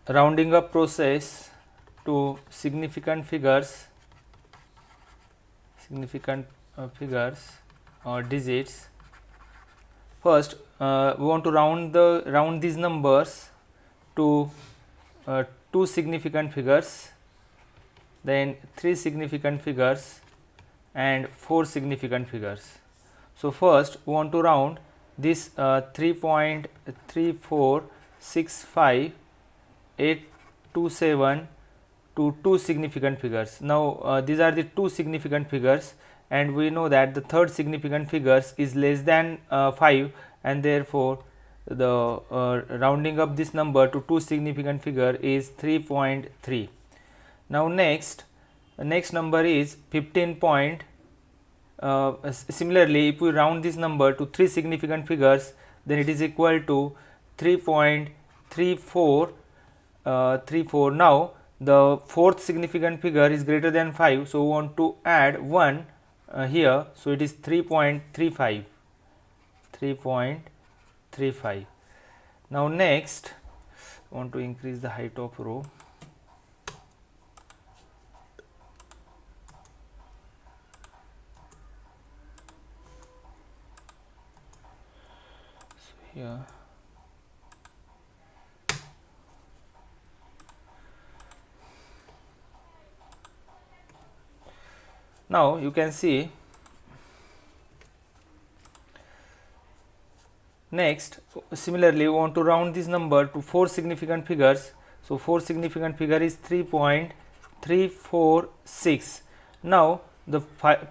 rounding up process to significant figures, or digits. First, we want to round these numbers to two significant figures, then three significant figures, and four significant figures. So first, we want to round this 3.3465827 to two significant figures. Now these are the two significant figures, and we know that the third significant figures is less than 5, and therefore the rounding up this number to two significant figure is 3.3. Now next, the next number is 15. Similarly, if we round this number to three significant figures, then it is equal to 3.3434. Now the fourth significant figure is greater than 5, so we want to add 1 here, so it is 3.35. Now next, I want to increase the height of row. So here, now you can see. Next, similarly, we want to round this number to four significant figures. So four significant figure is 3.346. Now the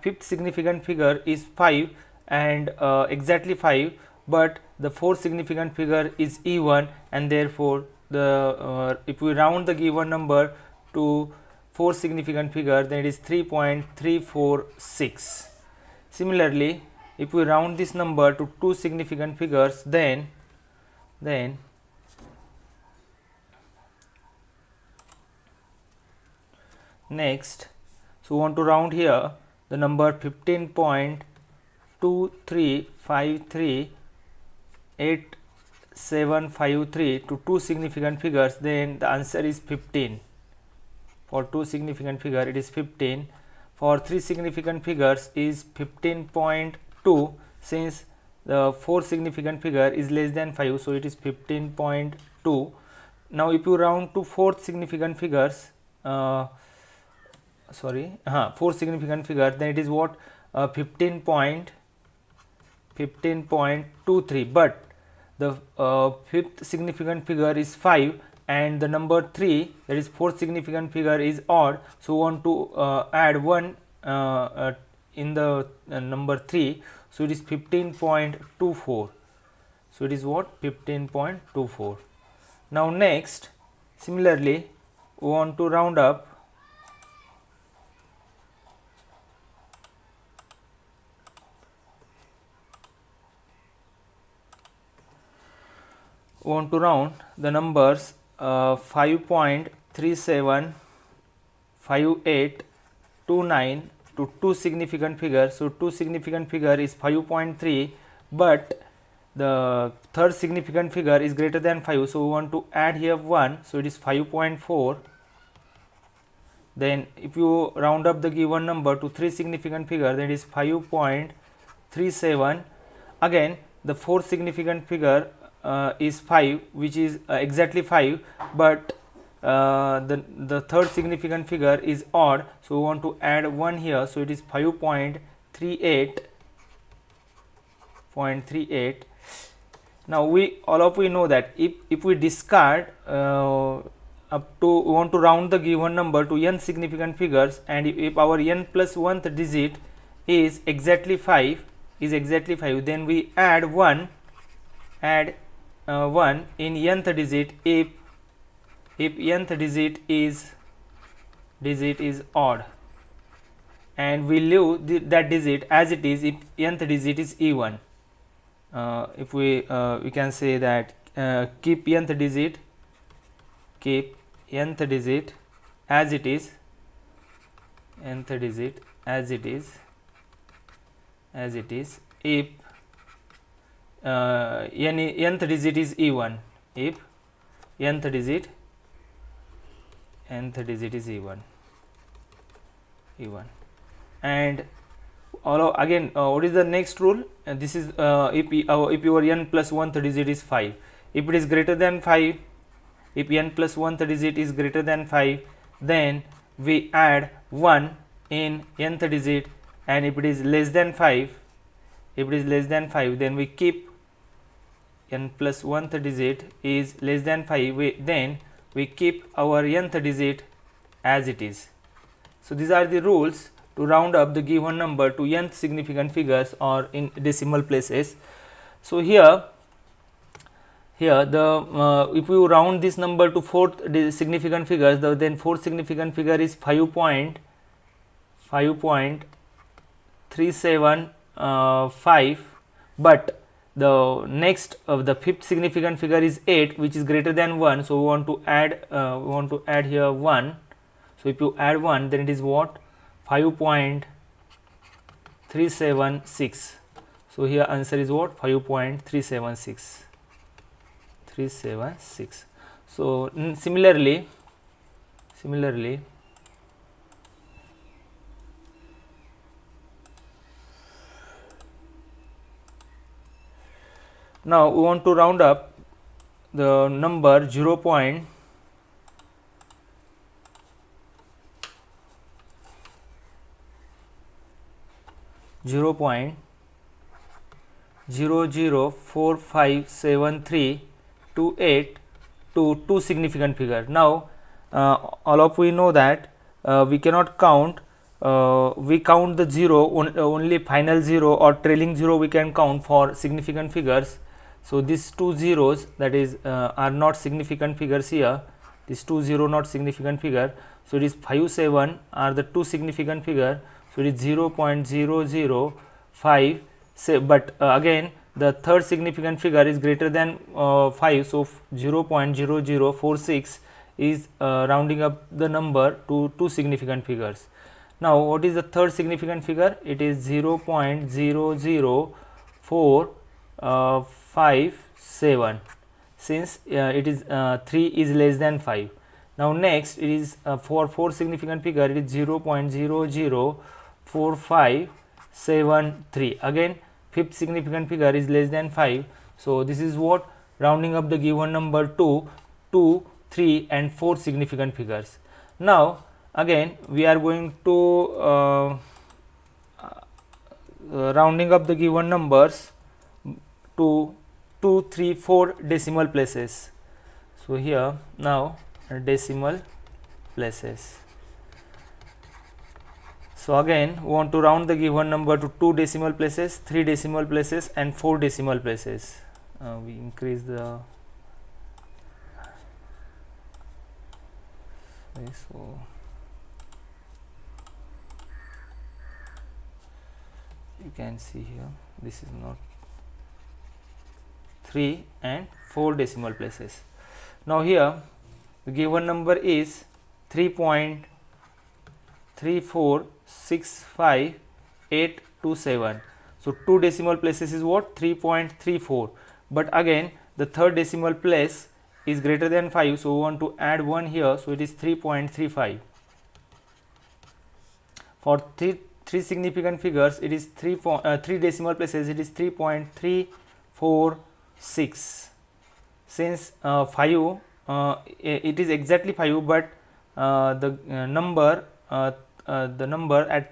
fifth significant figure is 5, and exactly 5, but the fourth significant figure is even, and therefore the if we round the given number to four significant figure, then it is 3.346. Similarly, if we round this number to two significant figures, then next, so we want to round here the number 15.23538753 to two significant figures, then the answer is 15. For two significant figure it is 15. For three significant figures is 15.2, since the four significant figure is less than 5, so it is 15.2. Now if you round to fourth significant figures, four significant figure, then it is what, 15.23, but the fifth significant figure is 5, and the number 3, that is fourth significant figure, is odd, so we want to add 1 in the number 3, so it is 15.24. so it is what, 15.24. Now next, similarly, we want to round up the numbers 5.375829 to two significant figures. So two significant figure is 5.3, but the third significant figure is greater than 5, so we want to add here 1, so it is 5.4. Then if you round up the given number to three significant figure, that is 5.37. again the fourth significant figure is 5, which is exactly 5, but the third significant figure is odd, so we want to add 1 here, so it is 5.38. Now we know that if we discard up to, we want to round the given number to n significant figures, and if our n plus 1th digit is exactly 5, then we add 1 in nth digit if nth digit is odd, and we leave that digit as it is if nth digit is even. If we can say that keep nth digit as it is, if nth digit is even, nth digit is even. And again, what is the next rule? This is if your n plus 1th digit is 5, if it is greater than 5, if n plus 1th digit is greater than 5, then we add 1 in nth digit, and if it is less than 5, then we keep n plus 1th digit is less than 5, then we keep our nth digit as it is. So these are the rules to round up the given number to nth significant figures or in decimal places. So here the if you round this number to fourth significant figures, then fourth significant figure is 5.375, but the next of the fifth significant figure is 8, which is greater than 1. So we want to add here 1. So if you add 1, then it is what? 5.376. So here answer is what? 5.376. So similarly now we want to round up the number 0.000456 to 8 to two significant figure. Now all of we know that we cannot count, we count the 0 only final 0 or trailing 0 we can count for significant figures. So these two zeros, that is are not significant figures here, this 20 not significant figure. So it is 57 are the two significant figure. So it is 0.005, but again the third significant figure is greater than 5, so 0.0046 is rounding up the number to two significant figures. Now what is the third significant figure? It is 0.00457, since it is 3 is less than 5. Now next it is for fourth significant figure, it is 0.004573. again fifth significant figure is less than 5. So this is what? Rounding up the given number to 2, 3 and 4 significant figures. Now again we are going to rounding up the given numbers to 2, 3, 4 decimal places. So here now decimal places. So again we want to round the given number to 2 decimal places, 3 decimal places and 4 decimal places. We increase the so you can see here this is not 3 and 4 decimal places. Now here the given number is 3.3465827. So 2 decimal places is what? 3.34, but again the third decimal place is greater than 5, so we want to add 1 here, so it is 3.35. For three significant figures, it is 3 decimal places, it is 3.346. Since 5 it is exactly 5, but the number at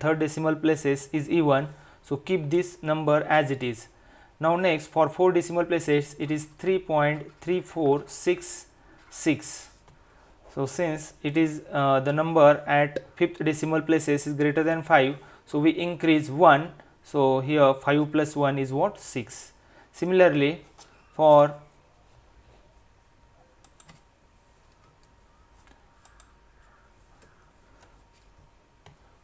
third decimal places is even, so keep this number as it is. Now next for 4 decimal places, it is 3.3466. so since it is the number at fifth decimal places is greater than 5, so we increase 1, so here 5 plus 1 is what? 6. Similarly for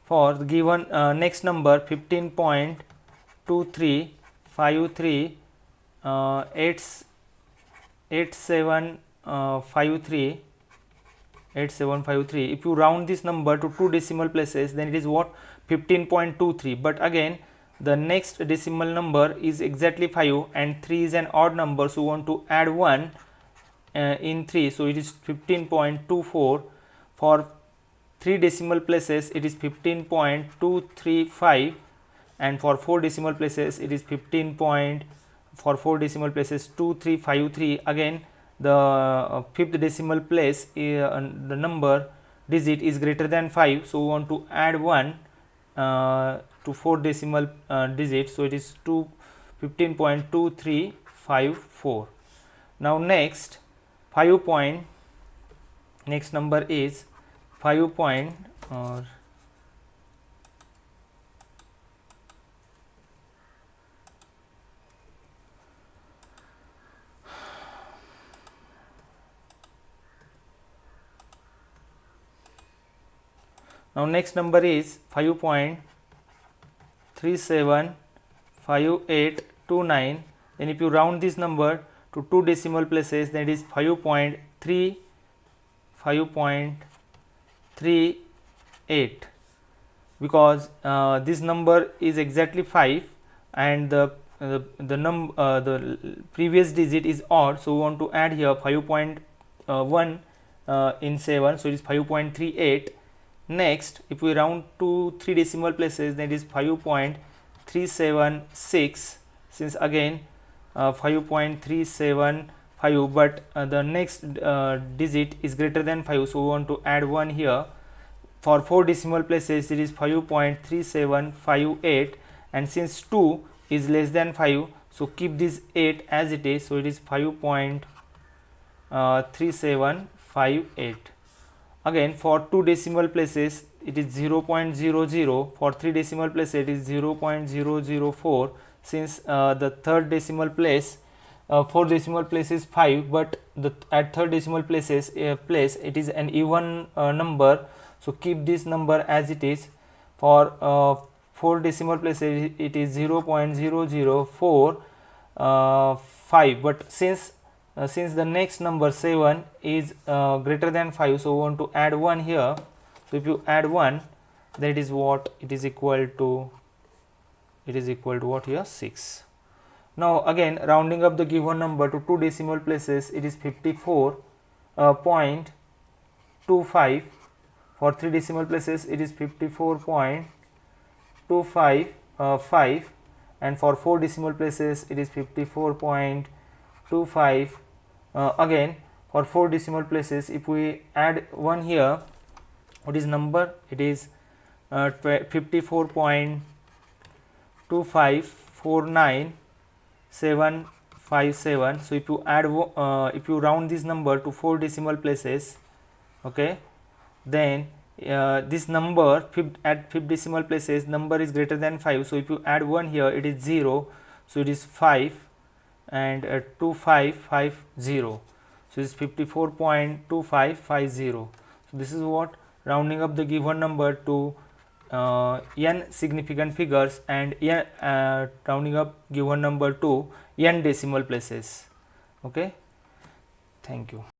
the given next number 15.2353 8753, if you round this number to 2 decimal places, then it is what? 15.23, but again the next decimal number is exactly 5 and 3 is an odd number, so we want to add 1 in 3, so it is 15.24, For 3 decimal places it is 15.235, and for 4 decimal places it is 2353. Again the fifth decimal place, the number digit is greater than 5, so we want to add 1 to 4 decimal digits, so it is 15.2354. Now next next number is 5 point now next number is 5.375829. then if you round this number to 2 decimal places, then it is 5.38, because this number is exactly 5 and the previous digit is odd, so we want to add here 5.1 in 7, so it is 5.38. Next, if we round to 3 decimal places, then it is 5.376, since again 5.375, but the next digit is greater than 5, so we want to add 1 here. For 4 decimal places it is 5.3758, and since 2 is less than 5, so keep this 8 as it is, so it is 5.3758. Again for 2 decimal places it is 0.00, for 3 decimal places it is 0.004, since the third decimal place, 4 decimal place is 5, but at third decimal place it is an even number, so keep this number as it is. For 4 decimal places it is 0.0045, but since the next number 7 is greater than 5, so we want to add 1 here. So if you add 1, then it is what? It is equal to what here? 6. Now again rounding up the given number to 2 decimal places, it is 54.25. For 3 decimal places it is 54.255, and for 4 decimal places it is 54.25. Again for 4 decimal places, if we add 1 here, what is number? It is 54.2549757. so if you add if you round this number to 4 decimal places, okay, then this number at 5th decimal places number is greater than 5, so if you add 1 here it is 0, so it is 5 and 2550, so it is 54.2550. so this is what rounding up the given number to n significant figures and rounding up given number to n decimal places. Okay, thank you.